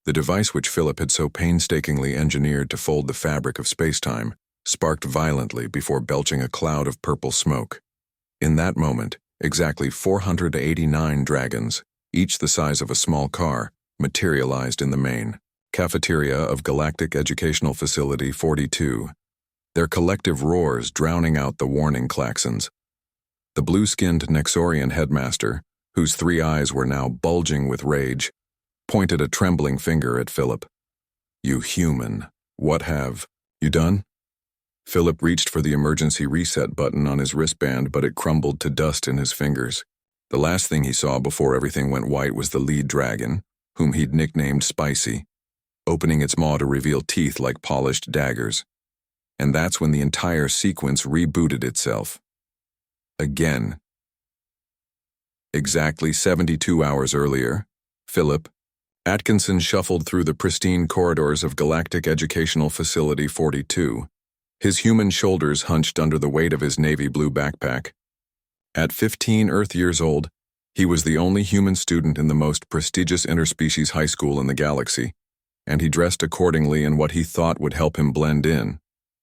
The device which Philip had so painstakingly engineered to fold the fabric of space-time sparked violently before belching a cloud of purple smoke. In that moment, exactly 489 dragons, each the size of a small car, materialized in the main cafeteria of Galactic Educational Facility 42, their collective roars drowning out the warning klaxons. The blue-skinned Nexorian headmaster, whose 3 eyes were now bulging with rage, pointed a trembling finger at Philip. "You human, what have you done?" Philip reached for the emergency reset button on his wristband, but it crumbled to dust in his fingers. The last thing he saw before everything went white was the lead dragon, whom he'd nicknamed Spicy, opening its maw to reveal teeth like polished daggers. And that's when the entire sequence rebooted itself. Again. Exactly 72 hours earlier, Philip Atkinson shuffled through the pristine corridors of Galactic Educational Facility 42, his human shoulders hunched under the weight of his navy blue backpack. At 15 Earth years old, he was the only human student in the most prestigious interspecies high school in the galaxy, and he dressed accordingly in what he thought would help him blend in,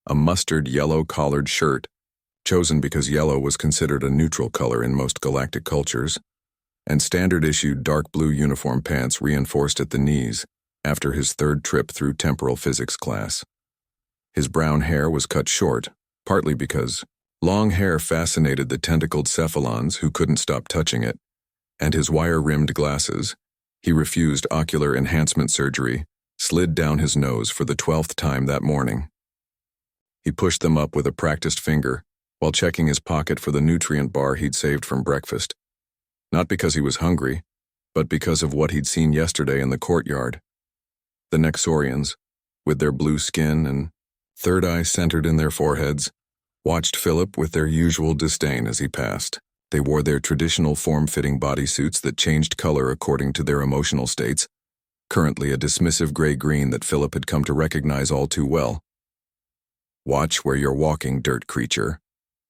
a mustard yellow collared shirt, chosen because yellow was considered a neutral color in most galactic cultures, and standard-issued dark blue uniform pants reinforced at the knees after his 3rd trip through temporal physics class. His brown hair was cut short, partly because long hair fascinated the tentacled cephalons who couldn't stop touching it, and his wire-rimmed glasses, he refused ocular enhancement surgery, slid down his nose for the 12th time that morning. He pushed them up with a practiced finger while checking his pocket for the nutrient bar he'd saved from breakfast. Not because he was hungry, but because of what he'd seen yesterday in the courtyard. The Nexorians, with their blue skin and 3rd eye centered in their foreheads, watched Philip with their usual disdain as he passed. They wore their traditional form-fitting bodysuits that changed color according to their emotional states, currently a dismissive gray-green that Philip had come to recognize all too well. "Watch where you're walking, dirt creature,"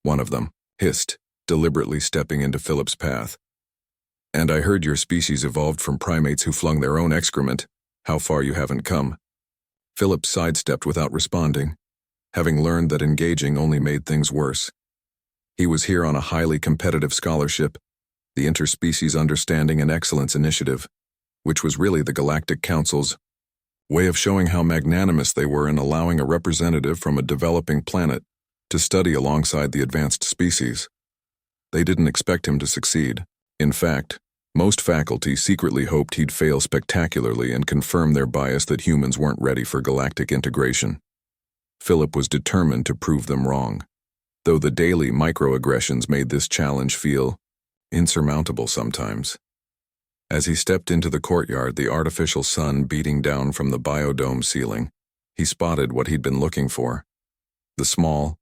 one of them hissed, deliberately stepping into Philip's path. "And I heard your species evolved from primates who flung their own excrement. How far you haven't come." Philip sidestepped without responding, having learned that engaging only made things worse. He was here on a highly competitive scholarship, the Interspecies Understanding and Excellence Initiative, which was really the Galactic Council's way of showing how magnanimous they were in allowing a representative from a developing planet to study alongside the advanced species. They didn't expect him to succeed. In fact, most faculty secretly hoped he'd fail spectacularly and confirm their bias that humans weren't ready for galactic integration. Philip was determined to prove them wrong, though the daily microaggressions made this challenge feel insurmountable sometimes. As he stepped into the courtyard, the artificial sun beating down from the biodome ceiling, he spotted what he'd been looking for. The small,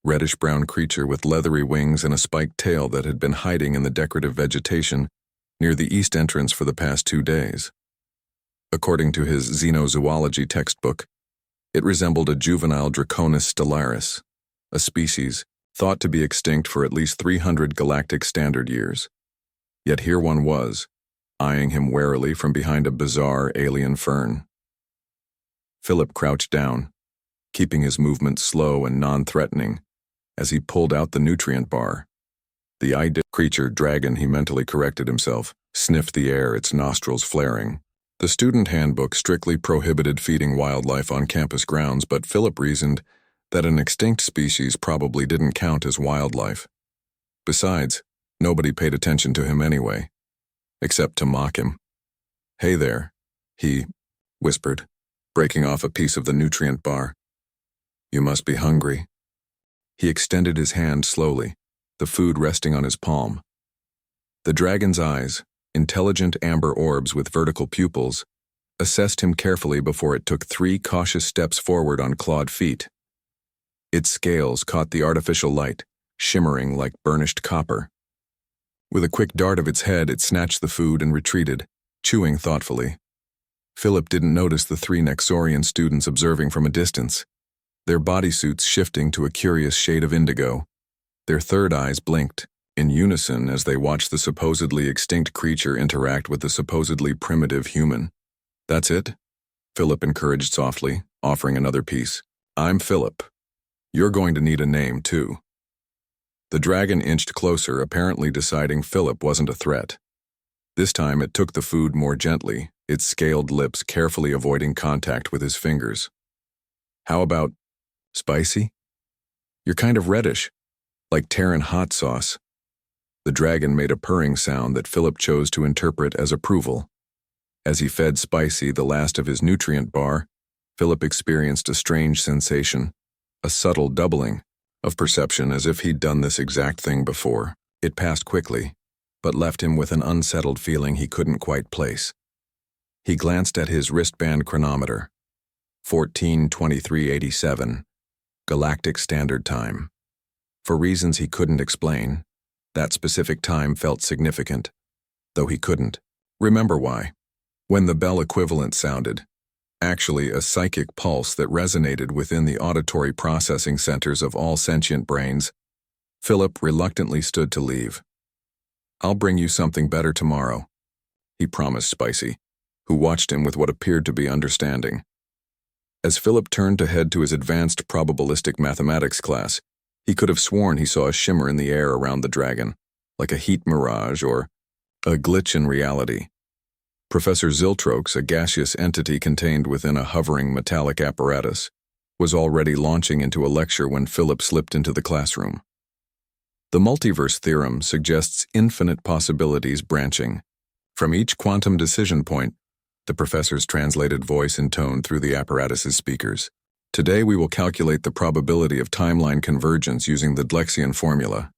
reddish-brown creature with leathery wings and a spiked tail that had been hiding in the decorative vegetation near the east entrance for the past 2 days. According to his xenozoology textbook, it resembled a juvenile Draconis stellaris, a species thought to be extinct for at least 300 galactic standard years. Yet here one was, eyeing him warily from behind a bizarre alien fern. Philip crouched down, keeping his movement slow and non-threatening, as he pulled out the nutrient bar. The eyed creature dragon, he mentally corrected himself, sniffed the air, its nostrils flaring. The student handbook strictly prohibited feeding wildlife on campus grounds, but Philip reasoned that an extinct species probably didn't count as wildlife. Besides, nobody paid attention to him anyway, except to mock him. "Hey there," he whispered, breaking off a piece of the nutrient bar. "You must be hungry." He extended his hand slowly, the food resting on his palm. The dragon's eyes, intelligent amber orbs with vertical pupils, assessed him carefully before it took 3 cautious steps forward on clawed feet. Its scales caught the artificial light, shimmering like burnished copper. With a quick dart of its head, it snatched the food and retreated, chewing thoughtfully. Philip didn't notice the 3 Nexorian students observing from a distance, their bodysuits shifting to a curious shade of indigo. Their 3rd eyes blinked, in unison as they watched the supposedly extinct creature interact with the supposedly primitive human. "That's it?" Philip encouraged softly, offering another piece. I'm Philip. You're going to need a name, too. The dragon inched closer, apparently deciding Philip wasn't a threat. This time it took the food more gently, its scaled lips carefully avoiding contact with his fingers. How about spicy? You're kind of reddish, like Terran hot sauce. The dragon made a purring sound that Philip chose to interpret as approval. As he fed Spicy the last of his nutrient bar, Philip experienced a strange sensation, a subtle doubling of perception as if he'd done this exact thing before. It passed quickly, but left him with an unsettled feeling he couldn't quite place. He glanced at his wristband chronometer. 14:23:87, Galactic Standard Time. For reasons he couldn't explain, that specific time felt significant, though he couldn't remember why. When the bell equivalent sounded, actually a psychic pulse that resonated within the auditory processing centers of all sentient brains, Philip reluctantly stood to leave. I'll bring you something better tomorrow, he promised Spicy, who watched him with what appeared to be understanding. As Philip turned to head to his advanced probabilistic mathematics class, he could have sworn he saw a shimmer in the air around the dragon, like a heat mirage or a glitch in reality. Professor Ziltrox, a gaseous entity contained within a hovering metallic apparatus, was already launching into a lecture when Philip slipped into the classroom. The multiverse theorem suggests infinite possibilities branching from each quantum decision point, the professor's translated voice intoned through the apparatus's speakers. Today we will calculate the probability of timeline convergence using the Dlexian formula.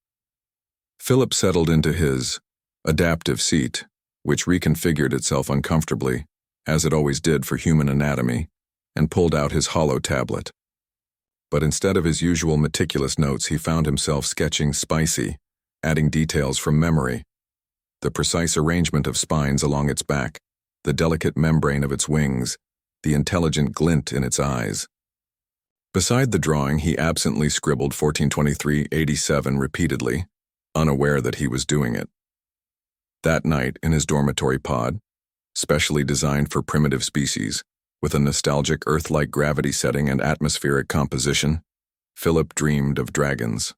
Philip settled into his adaptive seat, which reconfigured itself uncomfortably, as it always did for human anatomy, and pulled out his hollow tablet. But instead of his usual meticulous notes, he found himself sketching Spicy, adding details from memory. The precise arrangement of spines along its back, the delicate membrane of its wings, the intelligent glint in its eyes. Beside the drawing, he absently scribbled 14:23:87 repeatedly, unaware that he was doing it. That night, in his dormitory pod, specially designed for primitive species, with a nostalgic Earth-like gravity setting and atmospheric composition, Philip dreamed of dragons.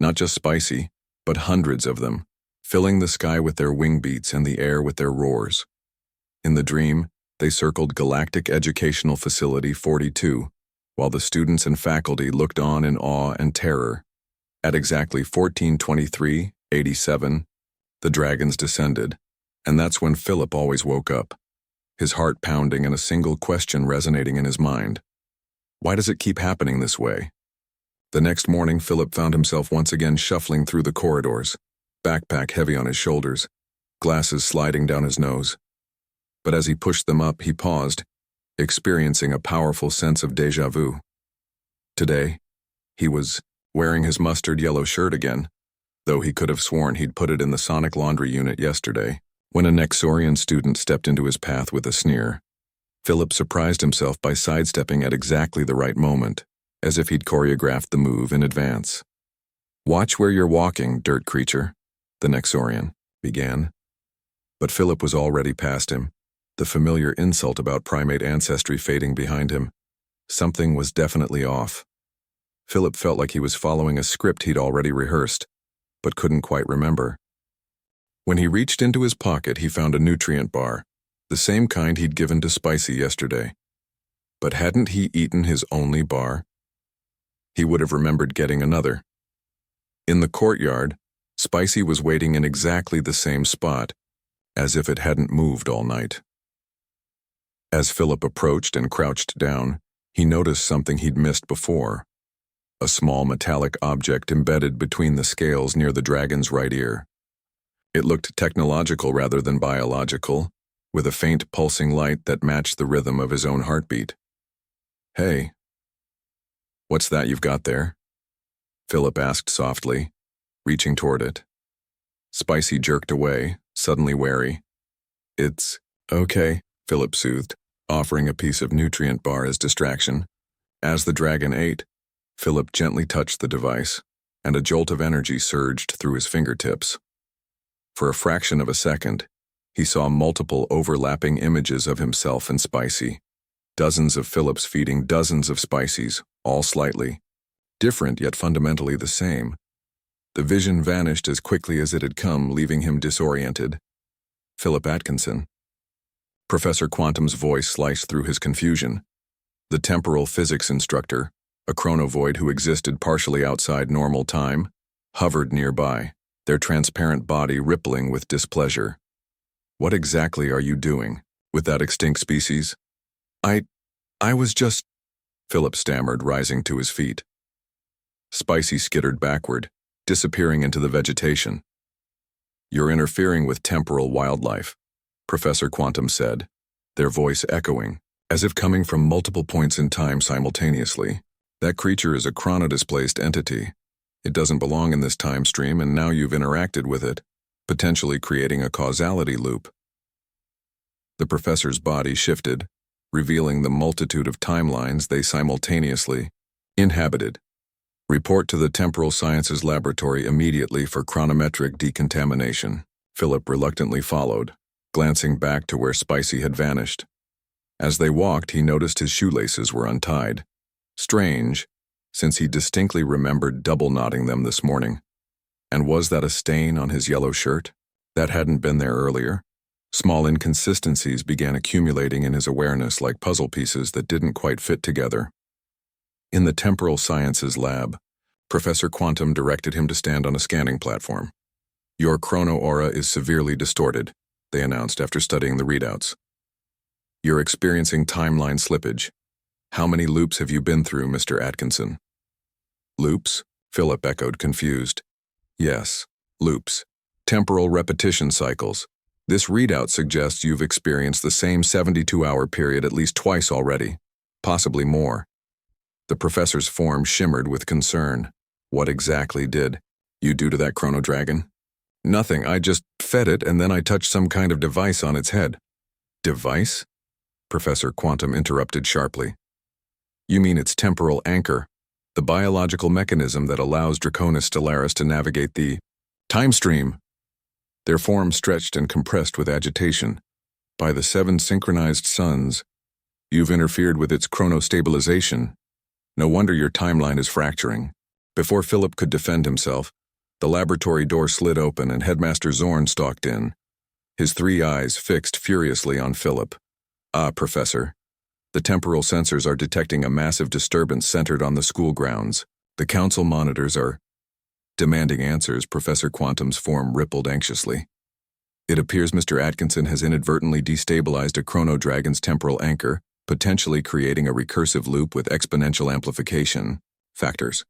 Not just Spicy, but hundreds of them, filling the sky with their wing beats and the air with their roars. In the dream, they circled Galactic Educational Facility 42, while the students and faculty looked on in awe and terror. At exactly 14:23:87, the dragons descended, and that's when Philip always woke up, his heart pounding and a single question resonating in his mind. Why does it keep happening this way? The next morning, Philip found himself once again shuffling through the corridors, backpack heavy on his shoulders, glasses sliding down his nose. But as he pushed them up, he paused, experiencing a powerful sense of déjà vu. Today, he was wearing his mustard yellow shirt again, though he could have sworn he'd put it in the sonic laundry unit yesterday, when a Nexorian student stepped into his path with a sneer. Philip surprised himself by sidestepping at exactly the right moment, as if he'd choreographed the move in advance. "Watch where you're walking, dirt creature," the Nexorian began. But Philip was already past him, the familiar insult about primate ancestry fading behind him. Something was definitely off. Philip felt like he was following a script he'd already rehearsed, but couldn't quite remember. When he reached into his pocket, he found a nutrient bar, the same kind he'd given to Spicy yesterday. But hadn't he eaten his only bar? He would have remembered getting another. In the courtyard, Spicy was waiting in exactly the same spot, as if it hadn't moved all night. As Philip approached and crouched down, he noticed something he'd missed before. A small metallic object embedded between the scales near the dragon's right ear. It looked technological rather than biological, with a faint pulsing light that matched the rhythm of his own heartbeat. "Hey, what's that you've got there?" Philip asked softly, reaching toward it. Spicy jerked away, suddenly wary. "It's okay," Philip soothed, offering a piece of nutrient bar as distraction. As the dragon ate, Philip gently touched the device, and a jolt of energy surged through his fingertips. For a fraction of a second, He saw multiple overlapping images of himself and Spicy. Dozens of Philips feeding dozens of Spicies, all slightly different yet fundamentally the same. The vision vanished as quickly as it had come, leaving him disoriented. Philip Atkinson. Professor Quantum's voice sliced through his confusion. The temporal physics instructor, a chronovoid who existed partially outside normal time, hovered nearby, their transparent body rippling with displeasure. What exactly are you doing with that extinct species? I was just... Philip stammered, rising to his feet. Spicy skittered backward, disappearing into the vegetation. You're interfering with temporal wildlife, Professor Quantum said, their voice echoing, as if coming from multiple points in time simultaneously. That creature is a chronodisplaced entity. It doesn't belong in this time stream, and now you've interacted with it, potentially creating a causality loop. The professor's body shifted, revealing the multitude of timelines they simultaneously inhabited. Report to the Temporal Sciences Laboratory immediately for chronometric decontamination. Philip reluctantly followed, glancing back to where Spicy had vanished. As they walked, he noticed his shoelaces were untied. Strange, since he distinctly remembered double-knotting them this morning. And was that a stain on his yellow shirt? That hadn't been there earlier. Small inconsistencies began accumulating in his awareness like puzzle pieces that didn't quite fit together. In the Temporal Sciences lab, Professor Quantum directed him to stand on a scanning platform. Your chrono-aura is severely distorted, they announced after studying the readouts. You're experiencing timeline slippage. How many loops have you been through, Mr. Atkinson? Loops? Philip echoed, confused. Yes, loops. Temporal repetition cycles. This readout suggests you've experienced the same 72-hour period at least twice already, possibly more. The professor's form shimmered with concern. What exactly did you do to that chrono dragon? Nothing, I just fed it and then I touched some kind of device on its head. Device? Professor Quantum interrupted sharply. You mean its temporal anchor, the biological mechanism that allows Draconis Stellaris to navigate the time stream. Their forms stretched and compressed with agitation. By the 7 synchronized suns, you've interfered with its chronostabilization. No wonder your timeline is fracturing. Before Philip could defend himself, the laboratory door slid open and Headmaster Zorn stalked in, his 3 eyes fixed furiously on Philip. Ah, Professor. The temporal sensors are detecting a massive disturbance centered on the school grounds. The council monitors are demanding answers. Professor Quantum's form rippled anxiously. It appears Mr. Atkinson has inadvertently destabilized a chrono dragon's temporal anchor, potentially creating a recursive loop with exponential amplification factors.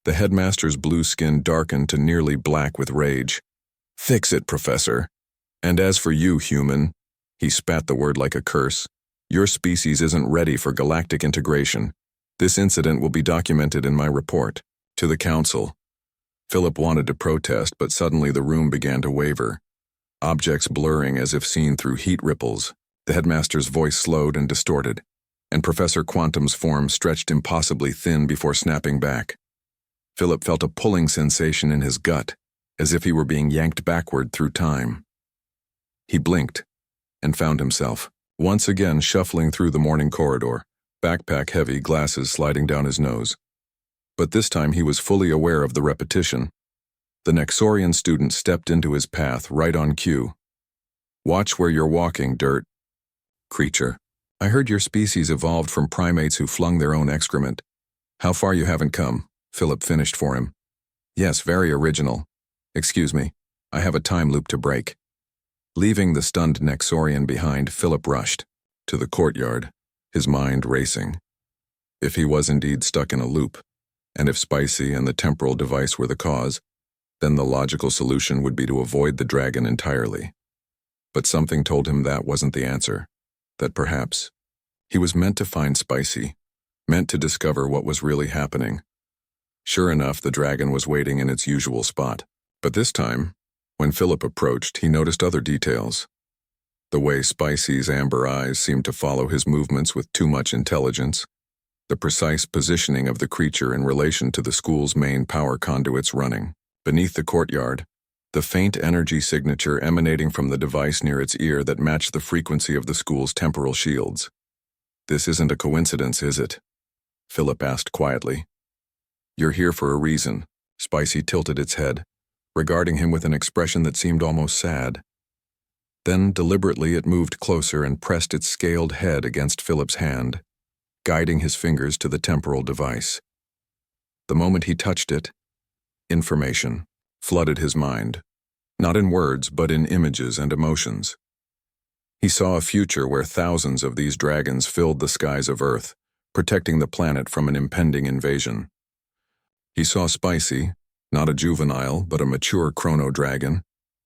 The headmaster's blue skin darkened to nearly black with rage. Fix it, Professor. And as for you, human, he spat the word like a curse, your species isn't ready for galactic integration. This incident will be documented in my report. To the council. Philip wanted to protest, but suddenly the room began to waver. Objects blurring as if seen through heat ripples. The headmaster's voice slowed and distorted, and Professor Quantum's form stretched impossibly thin before snapping back. Philip felt a pulling sensation in his gut, as if he were being yanked backward through time. He blinked, and found himself, once again shuffling through the morning corridor, backpack heavy, glasses sliding down his nose. But this time he was fully aware of the repetition. The Nexorian student stepped into his path right on cue. Watch where you're walking, dirt. Creature. I heard your species evolved from primates who flung their own excrement. How far you haven't come, Philip finished for him. Yes, very original. Excuse me, I have a time loop to break. Leaving the stunned Nexorian behind, Philip rushed to the courtyard, his mind racing. If he was indeed stuck in a loop, and if Spicy and the temporal device were the cause, then the logical solution would be to avoid the dragon entirely. But something told him that wasn't the answer, that perhaps he was meant to find Spicy, meant to discover what was really happening. Sure enough, the dragon was waiting in its usual spot. But this time, when Philip approached, he noticed other details. The way Spicy's amber eyes seemed to follow his movements with too much intelligence, the precise positioning of the creature in relation to the school's main power conduits running. Beneath the courtyard, the faint energy signature emanating from the device near its ear that matched the frequency of the school's temporal shields. "This isn't a coincidence, is it?" Philip asked quietly. "You're here for a reason." Spicy tilted its head, regarding him with an expression that seemed almost sad. Then, deliberately, it moved closer and pressed its scaled head against Philip's hand, guiding his fingers to the temporal device. The moment he touched it, information flooded his mind, not in words but in images and emotions. He saw a future where thousands of these dragons filled the skies of Earth, protecting the planet from an impending invasion. He saw Spicy, not a juvenile but a mature chrono dragon,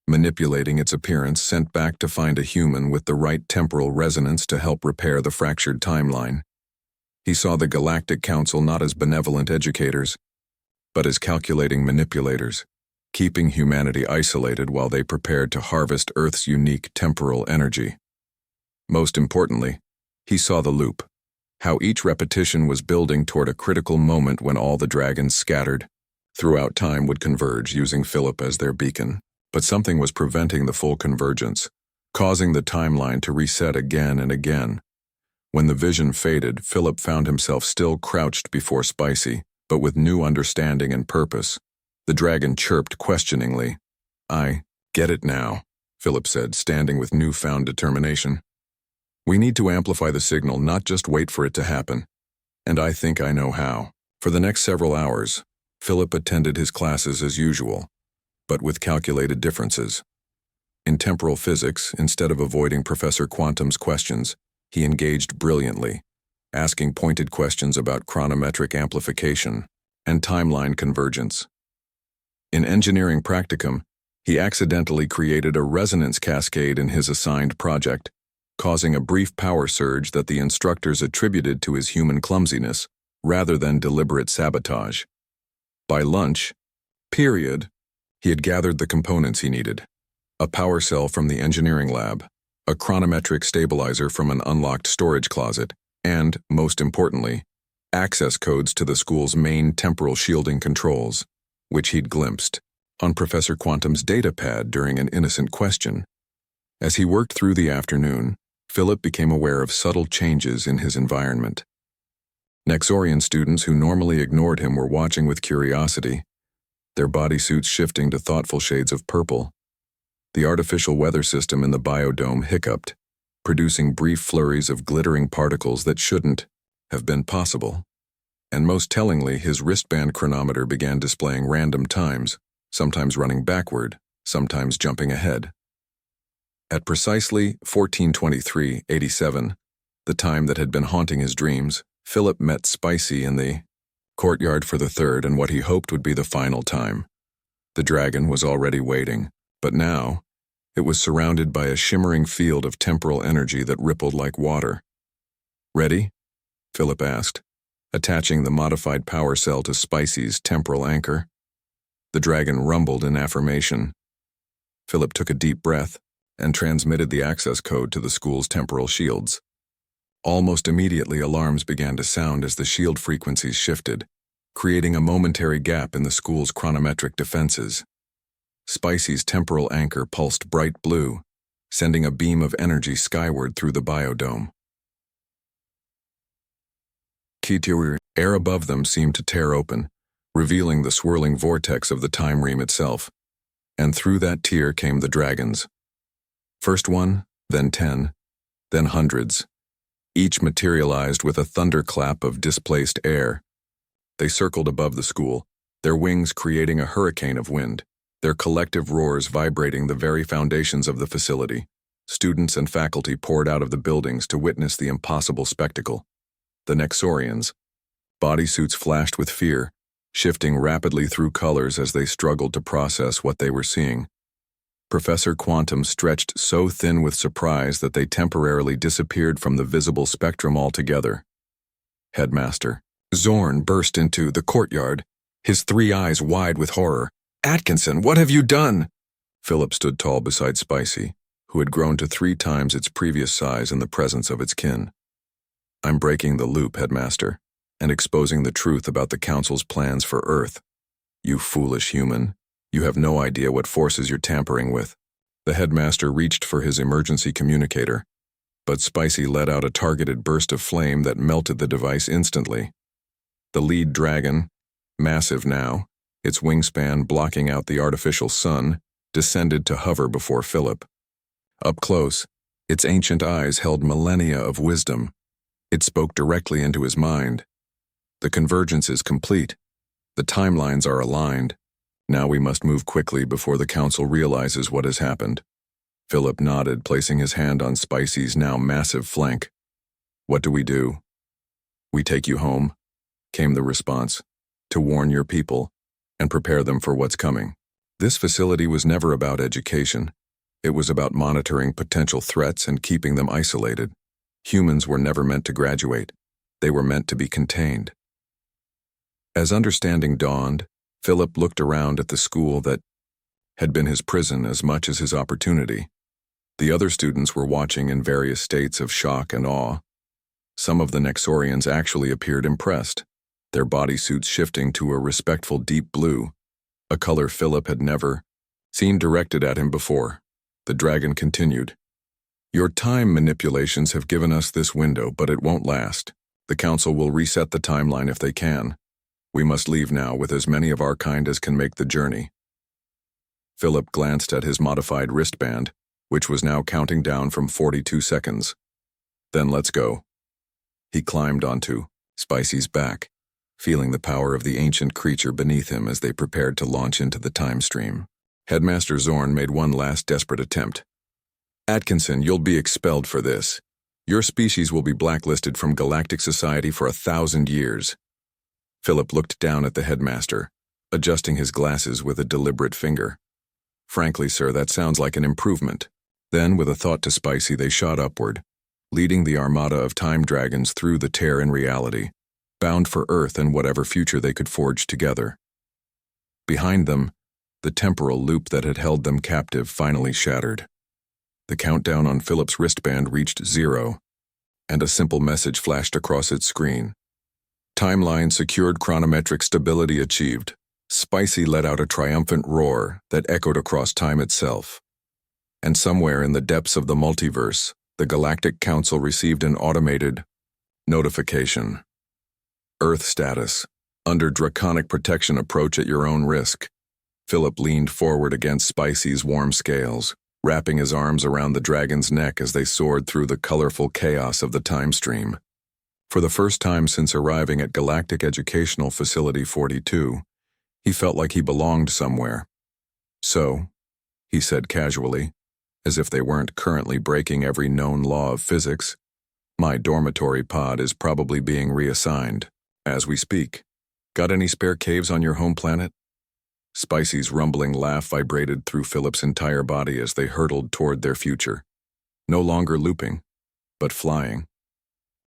manipulating its appearance sent back to find a human with the right temporal resonance to help repair the fractured timeline. He saw the Galactic Council not as benevolent educators, but as calculating manipulators, keeping humanity isolated while they prepared to harvest Earth's unique temporal energy. Most importantly, he saw the loop, how each repetition was building toward a critical moment when all the dragons scattered throughout time would converge using Philip as their beacon. But something was preventing the full convergence, causing the timeline to reset again and again. When the vision faded, Philip found himself still crouched before Spicy, but with new understanding and purpose. The dragon chirped questioningly. "I get it now," Philip said, standing with newfound determination. "We need to amplify the signal, not just wait for it to happen. And I think I know how." For the next several hours, Philip attended his classes as usual, but with calculated differences. In temporal physics, instead of avoiding Professor Quantum's questions, he engaged brilliantly, asking pointed questions about chronometric amplification and timeline convergence. In engineering practicum, he accidentally created a resonance cascade in his assigned project, causing a brief power surge that the instructors attributed to his human clumsiness rather than deliberate sabotage. By lunch, he had gathered the components he needed: a power cell from the engineering lab, a chronometric stabilizer from an unlocked storage closet, and, most importantly, access codes to the school's main temporal shielding controls, which he'd glimpsed on Professor Quantum's datapad during an innocent question. As he worked through the afternoon, Philip became aware of subtle changes in his environment. Nexorian students who normally ignored him were watching with curiosity, their bodysuits shifting to thoughtful shades of purple. The artificial weather system in the biodome hiccuped, producing brief flurries of glittering particles that shouldn't have been possible. And most tellingly, his wristband chronometer began displaying random times, sometimes running backward, sometimes jumping ahead. At precisely 14:23:87, the time that had been haunting his dreams, Philip met Spicy in the courtyard for the third and what he hoped would be the final time. The dragon was already waiting, but now it was surrounded by a shimmering field of temporal energy that rippled like water. "Ready?" Philip asked, attaching the modified power cell to Spicy's temporal anchor. The dragon rumbled in affirmation. Philip took a deep breath and transmitted the access code to the school's temporal shields. Almost immediately, alarms began to sound as the shield frequencies shifted, creating a momentary gap in the school's chronometric defenses. Spicy's temporal anchor pulsed bright blue, sending a beam of energy skyward through the biodome. Air above them seemed to tear open, revealing the swirling vortex of the time ream itself. And through that tear came the dragons. First one, then 10, then hundreds. Each materialized with a thunderclap of displaced air. They circled above the school, their wings creating a hurricane of wind, their collective roars vibrating the very foundations of the facility. Students and faculty poured out of the buildings to witness the impossible spectacle. The Nexorians, bodysuits flashed with fear, shifting rapidly through colors as they struggled to process what they were seeing. Professor Quantum stretched so thin with surprise that they temporarily disappeared from the visible spectrum altogether. Headmaster Zorn burst into the courtyard, his 3 eyes wide with horror. "Atkinson, what have you done?" Philip stood tall beside Spicy, who had grown to 3 times its previous size in the presence of its kin. "I'm breaking the loop, Headmaster, and exposing the truth about the Council's plans for Earth. You foolish human. You have no idea what forces you're tampering with. The headmaster reached for his emergency communicator, but Spicy let out a targeted burst of flame that melted the device instantly. The lead dragon, massive now, its wingspan blocking out the artificial sun, descended to hover before Philip. Up close, its ancient eyes held millennia of wisdom. It spoke directly into his mind. The convergence is complete. The timelines are aligned. Now we must move quickly before the council realizes what has happened. Philip nodded, placing his hand on Spicy's now massive flank. What do? We take you home, came the response, to warn your people and prepare them for what's coming. This facility was never about education. It was about monitoring potential threats and keeping them isolated. Humans were never meant to graduate. They were meant to be contained. As understanding dawned, Philip looked around at the school that had been his prison as much as his opportunity. The other students were watching in various states of shock and awe. Some of the Nexorians actually appeared impressed, their bodysuits shifting to a respectful deep blue, a color Philip had never seen directed at him before. The dragon continued. Your time manipulations have given us this window, but it won't last. The council will reset the timeline if they can. We must leave now with as many of our kind as can make the journey. Philip glanced at his modified wristband, which was now counting down from 42 seconds. Then let's go. He climbed onto Spicy's back, feeling the power of the ancient creature beneath him as they prepared to launch into the time stream. Headmaster Zorn made one last desperate attempt. Atkinson, you'll be expelled for this. Your species will be blacklisted from Galactic Society for 1,000 years. Philip looked down at the headmaster, adjusting his glasses with a deliberate finger. Frankly, sir, that sounds like an improvement. Then, with a thought to Spicy, they shot upward, leading the armada of time dragons through the tear in reality, bound for Earth and whatever future they could forge together. Behind them, the temporal loop that had held them captive finally shattered. The countdown on Philip's wristband reached 0, and a simple message flashed across its screen. Timeline secured, chronometric stability achieved. Spicy let out a triumphant roar that echoed across time itself. And somewhere in the depths of the multiverse, the Galactic Council received an automated notification. Earth status. Under draconic protection, approach at your own risk. Philip leaned forward against Spicy's warm scales, wrapping his arms around the dragon's neck as they soared through the colorful chaos of the time stream. For the first time since arriving at Galactic Educational Facility 42, he felt like he belonged somewhere. So, he said casually, as if they weren't currently breaking every known law of physics, my dormitory pod is probably being reassigned, as we speak. Got any spare caves on your home planet? Spicy's rumbling laugh vibrated through Philip's entire body as they hurtled toward their future. No longer looping, but flying.